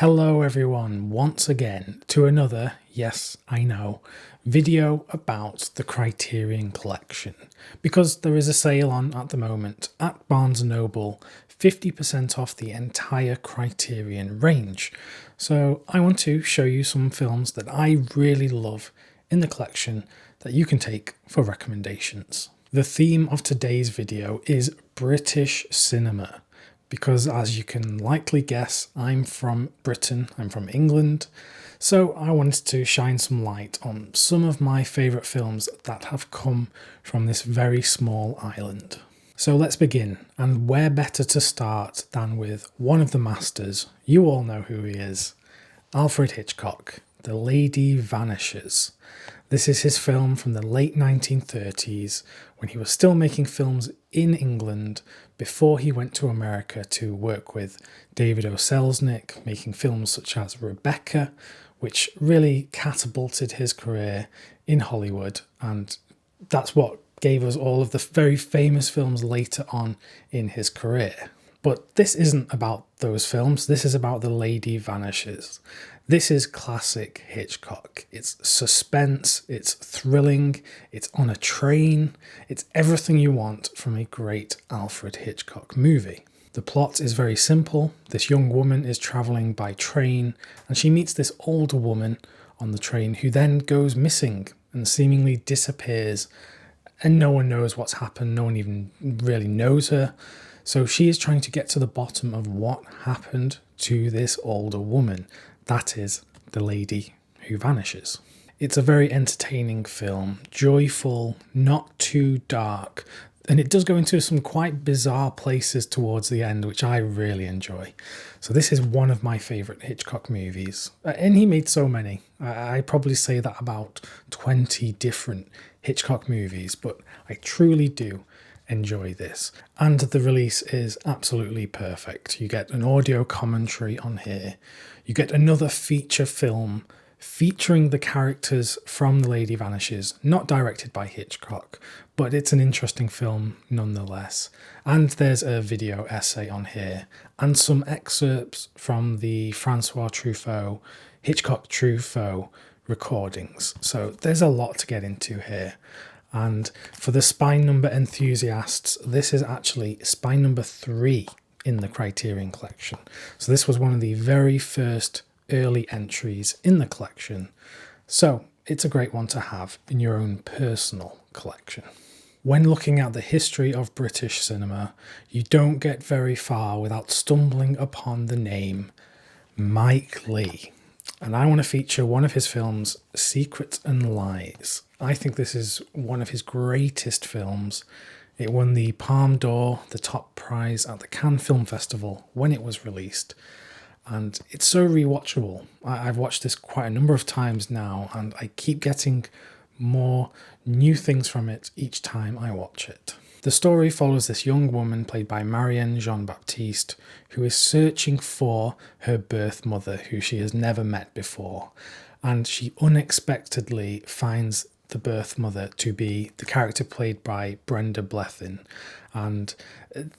Hello everyone, once again to another, yes I know, video about the Criterion Collection. Because there is a sale on at the moment at Barnes & Noble, 50% off the entire Criterion range. So I want to show you some films that I really love in the collection that you can take for recommendations. The theme of today's video is British cinema. Because as you can likely guess, I'm from Britain, I'm from England, so I wanted to shine some light on some of my favourite films that have come from this very small island. So let's begin, and where better to start than with one of the masters, you all know who he is, Alfred Hitchcock, The Lady Vanishes. This is his film from the late 1930s, when he was still making films in England before he went to America to work with David O. Selznick, making films such as Rebecca, which really catapulted his career in Hollywood, and that's what gave us all of the very famous films later on in his career. But this isn't about those films, this is about The Lady Vanishes. This is classic Hitchcock. It's suspense, it's thrilling, it's on a train, it's everything you want from a great Alfred Hitchcock movie. The plot is very simple. This young woman is travelling by train and she meets this older woman on the train who then goes missing and seemingly disappears, and no one knows what's happened, no one even really knows her. So she is trying to get to the bottom of what happened to this older woman. That is The Lady Who Vanishes. It's a very entertaining film, joyful, not too dark, and it does go into some quite bizarre places towards the end, which I really enjoy. So this is one of my favourite Hitchcock movies, and he made so many. I probably say that about 20 different Hitchcock movies, but I truly do enjoy this. And the release is absolutely perfect. You get an audio commentary on here. You get another feature film featuring the characters from The Lady Vanishes, not directed by Hitchcock, but it's an interesting film nonetheless. And there's a video essay on here and some excerpts from the Francois Truffaut, Hitchcock Truffaut recordings. So there's a lot to get into here. And for the spine number enthusiasts, this is actually spine number 3 in the Criterion Collection. So this was one of the very first early entries in the collection. So it's a great one to have in your own personal collection. When looking at the history of British cinema, you don't get very far without stumbling upon the name Mike Leigh. And I want to feature one of his films, Secrets and Lies. I think this is one of his greatest films. It won the Palme d'Or, the top prize at the Cannes Film Festival when it was released. And it's so rewatchable. I've watched this quite a number of times now, and I keep getting more new things from it each time I watch it. The story follows this young woman played by Marianne Jean-Baptiste who is searching for her birth mother who she has never met before, and she unexpectedly finds the birth mother to be the character played by Brenda Blethyn. And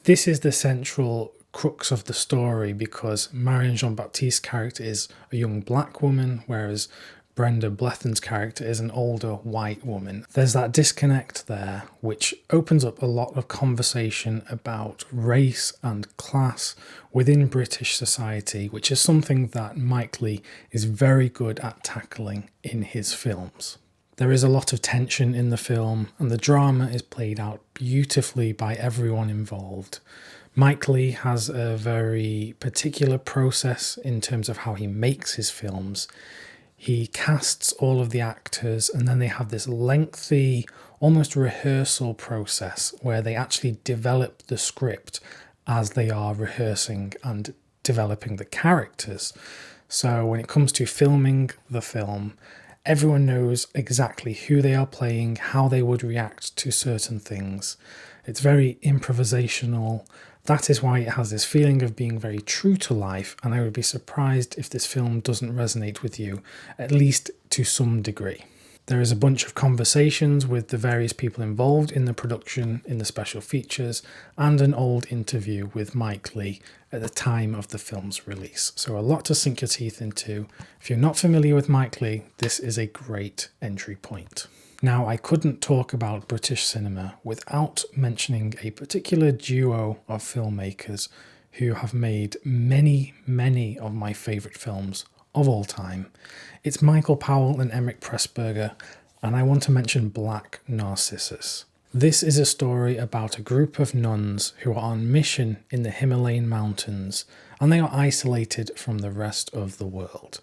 this is the central crux of the story because Marianne Jean-Baptiste's character is a young black woman, whereas Brenda Blethyn's character is an older white woman. There's that disconnect there, which opens up a lot of conversation about race and class within British society, which is something that Mike Leigh is very good at tackling in his films. There is a lot of tension in the film, and the drama is played out beautifully by everyone involved. Mike Leigh has a very particular process in terms of how he makes his films. He casts all of the actors and then they have this lengthy, almost rehearsal process where they actually develop the script as they are rehearsing and developing the characters. So when it comes to filming the film, everyone knows exactly who they are playing, how they would react to certain things. It's very improvisational. That is why it has this feeling of being very true to life, and I would be surprised if this film doesn't resonate with you, at least to some degree. There is a bunch of conversations with the various people involved in the production, in the special features, and an old interview with Mike Leigh at the time of the film's release. So a lot to sink your teeth into. If you're not familiar with Mike Leigh, this is a great entry point. Now, I couldn't talk about British cinema without mentioning a particular duo of filmmakers who have made many, many of my favourite films of all time. It's Michael Powell and Emmerich Pressburger, and I want to mention Black Narcissus. This is a story about a group of nuns who are on mission in the Himalayan mountains, and they are isolated from the rest of the world.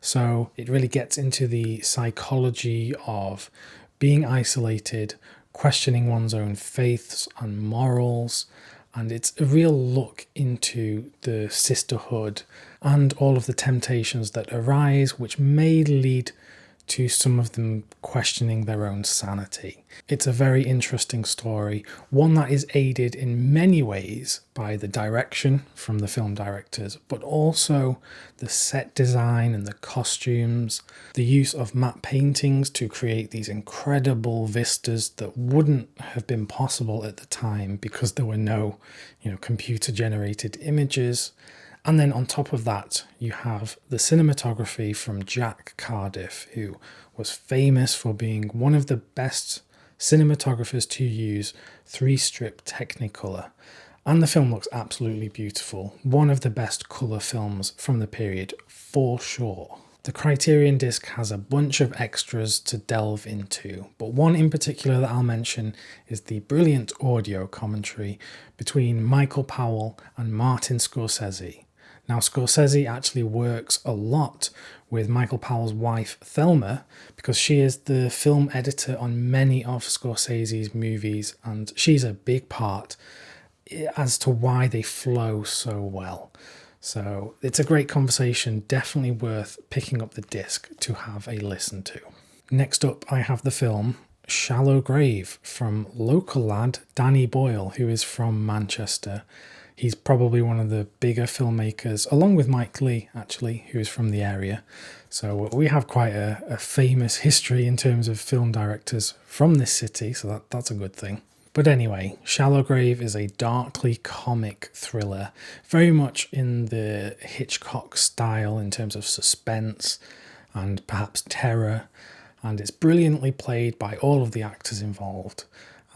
So it really gets into the psychology of being isolated, questioning one's own faiths and morals, and it's a real look into the sisterhood and all of the temptations that arise, which may lead to some of them questioning their own sanity. It's a very interesting story, one that is aided in many ways by the direction from the film directors, but also the set design and the costumes, the use of matte paintings to create these incredible vistas that wouldn't have been possible at the time because there were no, computer generated images. And then on top of that, you have the cinematography from Jack Cardiff, who was famous for being one of the best cinematographers to use 3-strip Technicolor. And the film looks absolutely beautiful. One of the best colour films from the period, for sure. The Criterion disc has a bunch of extras to delve into, but one in particular that I'll mention is the brilliant audio commentary between Michael Powell and Martin Scorsese. Now, Scorsese actually works a lot with Michael Powell's wife, Thelma, because she is the film editor on many of Scorsese's movies, and she's a big part as to why they flow so well. So it's a great conversation, definitely worth picking up the disc to have a listen to. Next up, I have the film Shallow Grave from local lad Danny Boyle, who is from Manchester. He's probably one of the bigger filmmakers, along with Mike Leigh, actually, who is from the area. So we have quite a famous history in terms of film directors from this city, so that's a good thing. But anyway, Shallow Grave is a darkly comic thriller, very much in the Hitchcock style in terms of suspense and perhaps terror, and it's brilliantly played by all of the actors involved.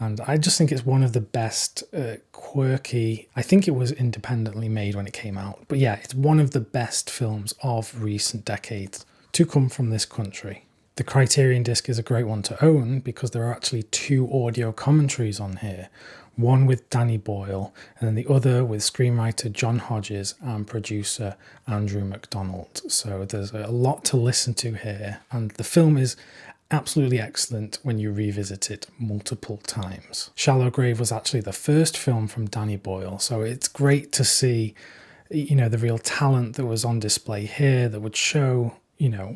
And I just think it's one of the best quirky, I think it was independently made when it came out, but yeah, it's one of the best films of recent decades to come from this country. The Criterion disc is a great one to own because there are actually 2 audio commentaries on here, one with Danny Boyle and then the other with screenwriter John Hodges and producer Andrew MacDonald. So there's a lot to listen to here, and the film is absolutely excellent when you revisit it multiple times. Shallow Grave was actually the first film from Danny Boyle, so it's great to see, the real talent that was on display here that would show,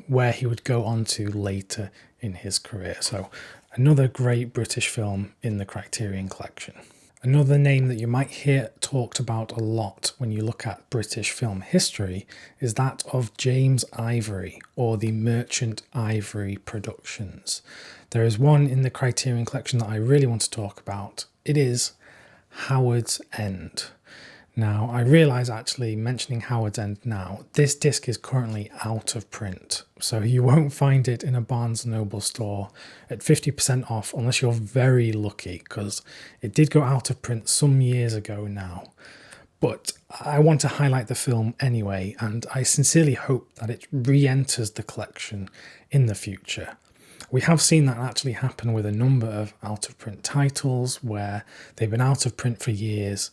where he would go on to later in his career. So another great British film in the Criterion Collection. Another name that you might hear talked about a lot when you look at British film history is that of James Ivory, or the Merchant Ivory Productions. There is one in the Criterion Collection that I really want to talk about. It is Howard's End. Now, I realise actually mentioning Howard's End now, this disc is currently out of print, so you won't find it in a Barnes & Noble store at 50% off unless you're very lucky, because it did go out of print some years ago now. But I want to highlight the film anyway, and I sincerely hope that it re-enters the collection in the future. We have seen that actually happen with a number of out-of-print titles where they've been out of print for years,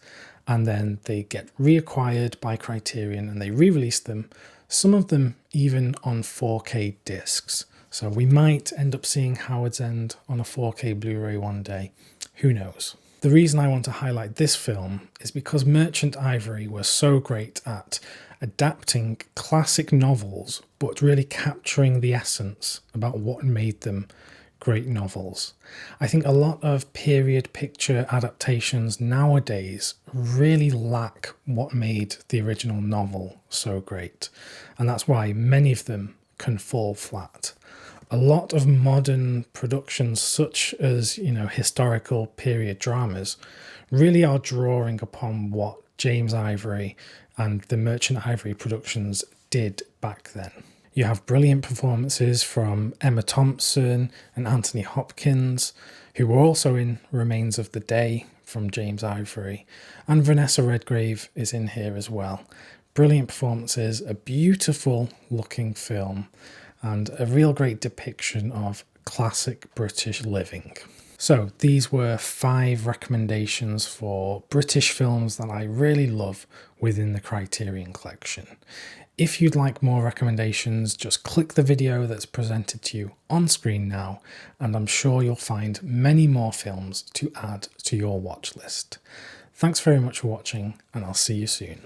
and then they get reacquired by Criterion and they re-release them, some of them even on 4K discs. So we might end up seeing Howard's End on a 4K Blu-ray one day. Who knows? The reason I want to highlight this film is because Merchant Ivory was so great at adapting classic novels, but really capturing the essence about what made them great novels. I think a lot of period picture adaptations nowadays really lack what made the original novel so great, and that's why many of them can fall flat. A lot of modern productions, such as, historical period dramas, really are drawing upon what James Ivory and the Merchant Ivory productions did back then. You have brilliant performances from Emma Thompson and Anthony Hopkins, who were also in Remains of the Day from James Ivory, and Vanessa Redgrave is in here as well. Brilliant performances, a beautiful looking film, and a real great depiction of classic British living. So these were 5 recommendations for British films that I really love within the Criterion Collection. If you'd like more recommendations, just click the video that's presented to you on screen now, and I'm sure you'll find many more films to add to your watch list. Thanks very much for watching, and I'll see you soon.